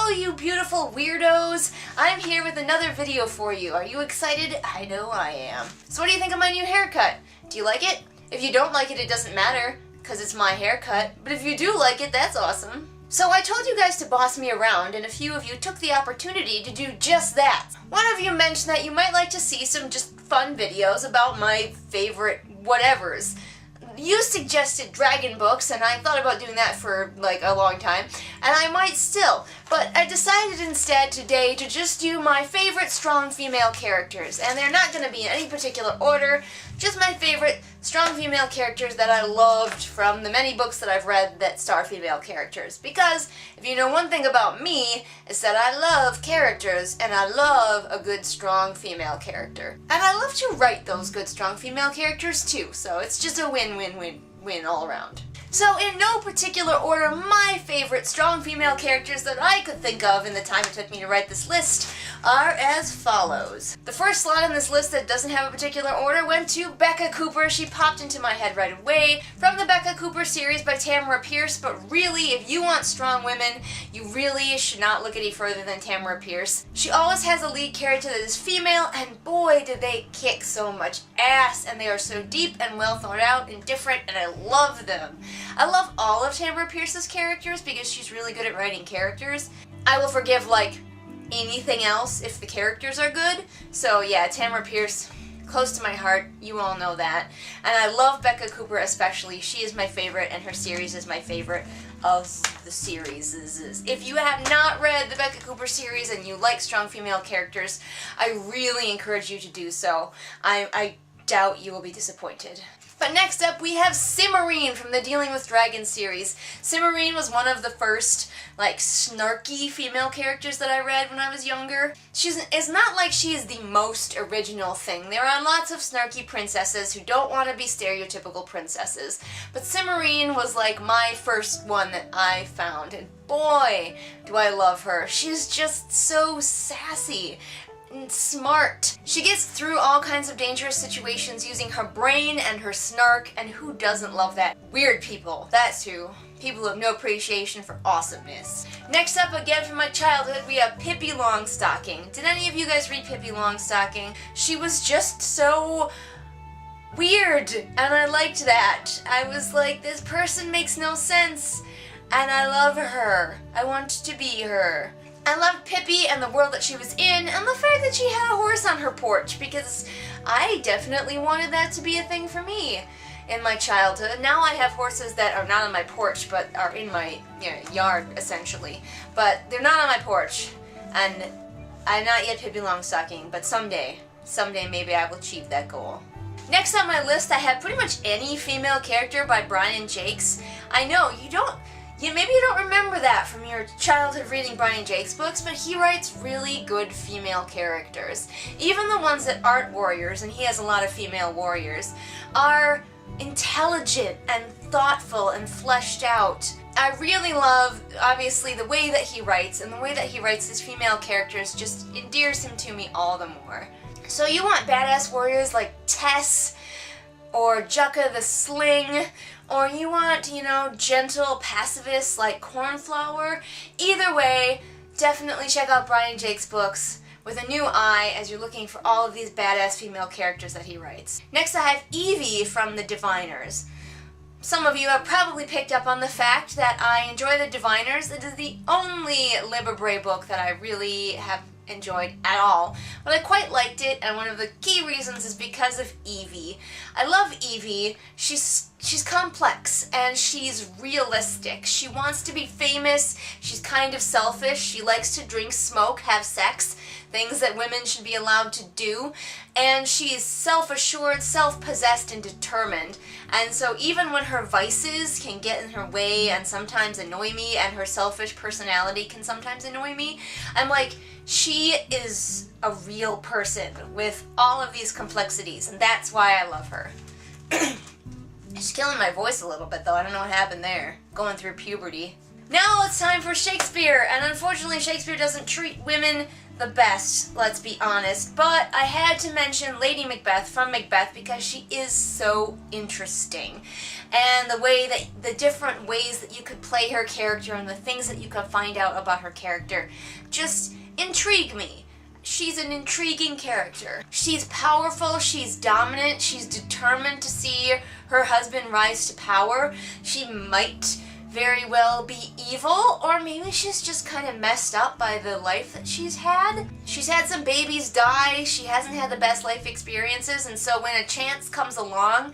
Hello, you beautiful weirdos! I'm here with another video for you. Are you excited? I know I am. So what do you think of my new haircut? Do you like it? If you don't like it, it doesn't matter, because it's my haircut. But if you do like it, that's awesome. So I told you guys to boss me around, and a few of you took the opportunity to do just that. One of you mentioned that you might like to see some just fun videos about my favorite whatevers. You suggested dragon books, and I thought about doing that for like a long time, and I might still, but I decided instead today to just do my favorite strong female characters, and they're not going to be in any particular order, just my favorite strong female characters that I loved from the many books that I've read that star female characters. Because if you know one thing about me, it's that I love characters, and I love a good strong female character. And I love to write those good strong female characters too, so it's just a win-win-win-win all around. So in no particular order, my favorite strong female characters that I could think of in the time it took me to write this list are as follows. The first slot on this list that doesn't have a particular order went to Becca Cooper. She popped into my head right away from the Becca Cooper series by Tamara Pierce, but really, if you want strong women, you really should not look any further than Tamara Pierce. She always has a lead character that is female, and boy did they kick so much ass, and they are so deep and well thought out and different, and I love them. I love all of Tamara Pierce's characters because she's really good at writing characters. I will forgive, like, anything else if the characters are good. So yeah, Tamara Pierce, close to my heart, you all know that. And I love Becca Cooper especially. She is my favorite, and her series is my favorite of the series. If you have not read the Becca Cooper series and you like strong female characters, I really encourage you to do so. I doubt you will be disappointed. But next up, we have Simran from the Dealing with Dragons series. Simran was one of the first, like, snarky female characters that I read when I was younger. It's not like she is the most original thing. There are lots of snarky princesses who don't want to be stereotypical princesses. But Simran was, like, my first one that I found. And boy, do I love her. She's just so sassy and smart. She gets through all kinds of dangerous situations using her brain and her snark, and who doesn't love that? Weird people, that's who. People who have no appreciation for awesomeness. Next up, again from my childhood, we have Pippi Longstocking. Did any of you guys read Pippi Longstocking? She was just so weird, and I liked that. I was like, this person makes no sense, and I love her. I want to be her. I loved Pippi and the world that she was in, and the fact that she had a horse on her porch, because I definitely wanted that to be a thing for me in my childhood. Now I have horses that are not on my porch, but are in my yard, essentially. But they're not on my porch, and I'm not yet Pippi Longstocking, but someday maybe I will achieve that goal. Next on my list, I have pretty much any female character by Brian Jakes. I know, maybe you don't remember that from your childhood reading Brian Jakes books, but he writes really good female characters. Even the ones that aren't warriors, and he has a lot of female warriors, are intelligent and thoughtful and fleshed out. I really love, obviously, the way that he writes, and the way that he writes his female characters just endears him to me all the more. So you want badass warriors like Tess, or Jukka the Sling, or you want, gentle pacifists like Cornflower. Either way, definitely check out Brian Jakes' books with a new eye as you're looking for all of these badass female characters that he writes. Next I have Evie from The Diviners. Some of you have probably picked up on the fact that I enjoy The Diviners. It is the only Libba Bray book that I really have enjoyed at all, but I quite liked it, and one of the key reasons is because of Evie. I love Evie. She's complex, and she's realistic. She wants to be famous. She's kind of selfish. She likes to drink, smoke, have sex, things that women should be allowed to do, and she's self-assured, self-possessed, and determined. And so even when her vices can get in her way and sometimes annoy me, and her selfish personality can sometimes annoy me, I'm like, she is a real person with all of these complexities, and that's why I love her. She's killing my voice a little bit, though. I don't know what happened there. Going through puberty. Now it's time for Shakespeare, and unfortunately Shakespeare doesn't treat women the best, let's be honest, but I had to mention Lady Macbeth from Macbeth because she is so interesting. And the different ways that you could play her character and the things that you could find out about her character just intrigue me. She's an intriguing character. She's powerful, she's dominant, she's determined to see her husband rise to power. She might very well be evil, or maybe she's just kind of messed up by the life that she's had. She's had some babies die, she hasn't had the best life experiences, and so when a chance comes along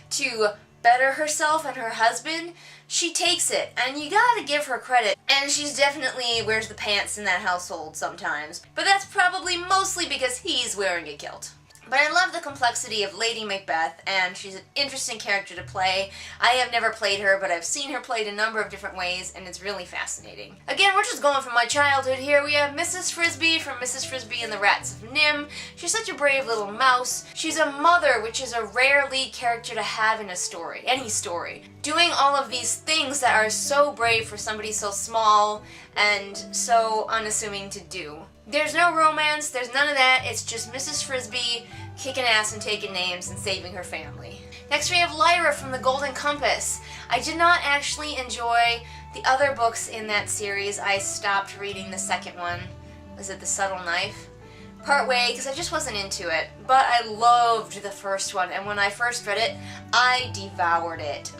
to better herself and her husband, she takes it, and you gotta give her credit. And she's definitely wears the pants in that household sometimes, but that's probably mostly because he's wearing a kilt. But I love the complexity of Lady Macbeth, and she's an interesting character to play. I have never played her, but I've seen her played a number of different ways, and it's really fascinating. Again, we're just going from my childhood here. We have Mrs. Frisby from Mrs. Frisby and the Rats of Nim. She's such a brave little mouse. She's a mother, which is a rare lead character to have in a story, any story. Doing all of these things that are so brave for somebody so small and so unassuming to do. There's no romance, there's none of that, it's just Mrs. Frisby kicking ass and taking names and saving her family. Next we have Lira from the Golden Compass. I did not actually enjoy the other books in that series. I stopped reading the second one. Was it The Subtle Knife? Partway, because I just wasn't into it. But I loved the first one, and when I first read it, I devoured it.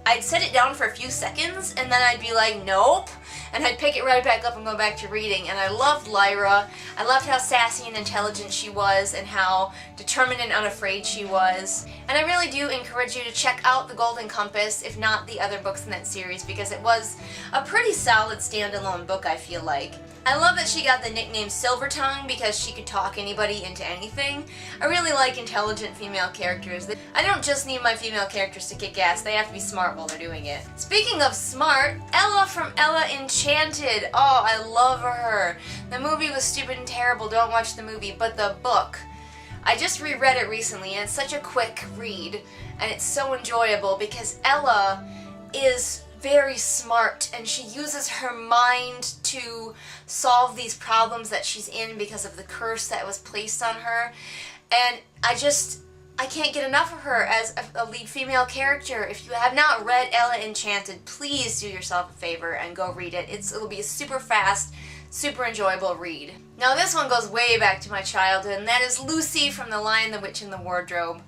I'd set it down for a few seconds, and then I'd be like, nope, and I'd pick it right back up and go back to reading. And I loved Lira. I loved how sassy and intelligent she was, and how determined and unafraid she was. And I really do encourage you to check out The Golden Compass, if not the other books in that series, because it was a pretty solid standalone book, I feel like. I love that she got the nickname Silver Tongue because she could talk anybody into anything. I really like intelligent female characters. I don't just need my female characters to kick ass, they have to be smart while they're doing it. Speaking of smart, Ella from Ella Enchanted. Oh, I love her. The movie was stupid and terrible, don't watch the movie, but the book, I just reread it recently and it's such a quick read and it's so enjoyable because Ella is very smart and she uses her mind to solve these problems that she's in because of the curse that was placed on her, and I can't get enough of her as a lead female character. If you have not read Ella Enchanted, please do yourself a favor and go read it. It'll be a super fast, super enjoyable read. Now this one goes way back to my childhood, and that is Lucy from The Lion, the Witch, and the Wardrobe.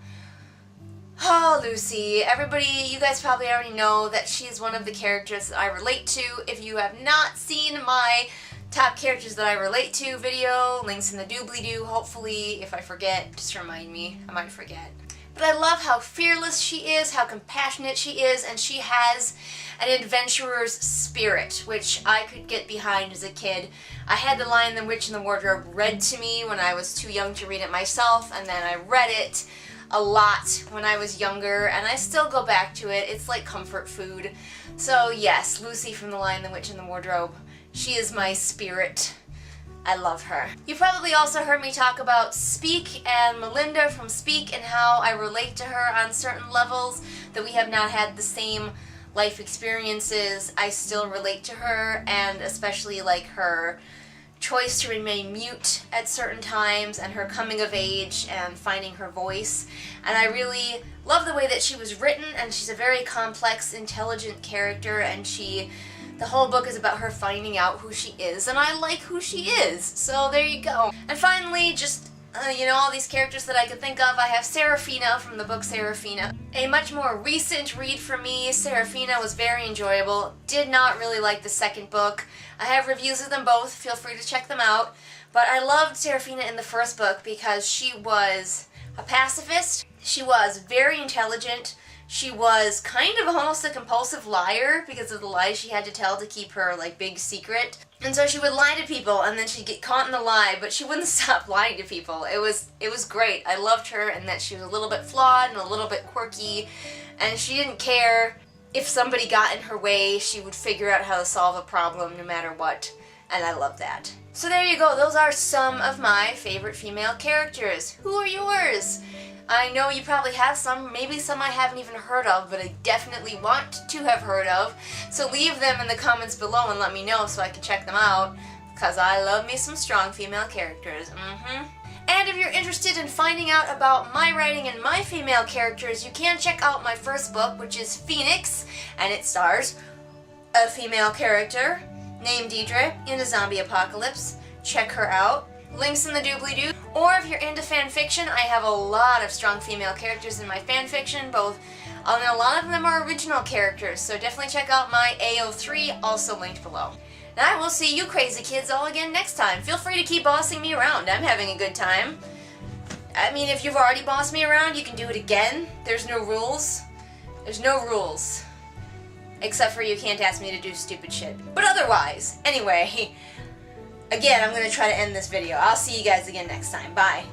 Oh, Lucy. Everybody, you guys probably already know that she's one of the characters that I relate to. If you have not seen my top characters that I relate to video, links in the doobly-doo, hopefully. If I forget, just remind me. I might forget. But I love how fearless she is, how compassionate she is, and she has an adventurer's spirit, which I could get behind as a kid. I had The Lion, the Witch, and the Wardrobe read to me when I was too young to read it myself, and then I read it a lot when I was younger, and I still go back to it. It's like comfort food. So yes, Lucy from The Lion, the Witch, and the Wardrobe. She is my spirit. I love her. You probably also heard me talk about Speak and Melinda from Speak and how I relate to her on certain levels, that we have not had the same life experiences. I still relate to her, and especially like her choice to remain mute at certain times and her coming of age and finding her voice. And I really love the way that she was written, and she's a very complex, intelligent character, and the whole book is about her finding out who she is, and I like who she is, so there you go. And finally, just all these characters that I could think of, I have Sarafina from the book Sarafina. A much more recent read for me. Sarafina was very enjoyable. Did not really like the second book. I have reviews of them both, feel free to check them out. But I loved Sarafina in the first book because she was a pacifist. She was very intelligent. She was kind of almost a compulsive liar because of the lies she had to tell to keep her big secret. And so she would lie to people, and then she'd get caught in the lie, but she wouldn't stop lying to people. It was great. I loved her, and that she was a little bit flawed and a little bit quirky, and she didn't care if somebody got in her way. She would figure out how to solve a problem no matter what, and I love that. So there you go. Those are some of my favorite female characters. Who are yours? I know you probably have some, maybe some I haven't even heard of, but I definitely want to have heard of. So leave them in the comments below and let me know so I can check them out. Cause I love me some strong female characters. And if you're interested in finding out about my writing and my female characters, you can check out my first book, which is Phoenix, and it stars a female character named Deidre in a zombie apocalypse. Check her out. Links in the doobly-doo. Or if you're into fan fiction, I have a lot of strong female characters in my fan fiction, both, and a lot of them are original characters, so definitely check out my AO3, also linked below. And I will see you crazy kids all again next time. Feel free to keep bossing me around. I'm having a good time. I mean, if you've already bossed me around, you can do it again. There's no rules. There's no rules. Except for you can't ask me to do stupid shit. But otherwise, anyway, again, I'm going to try to end this video. I'll see you guys again next time. Bye.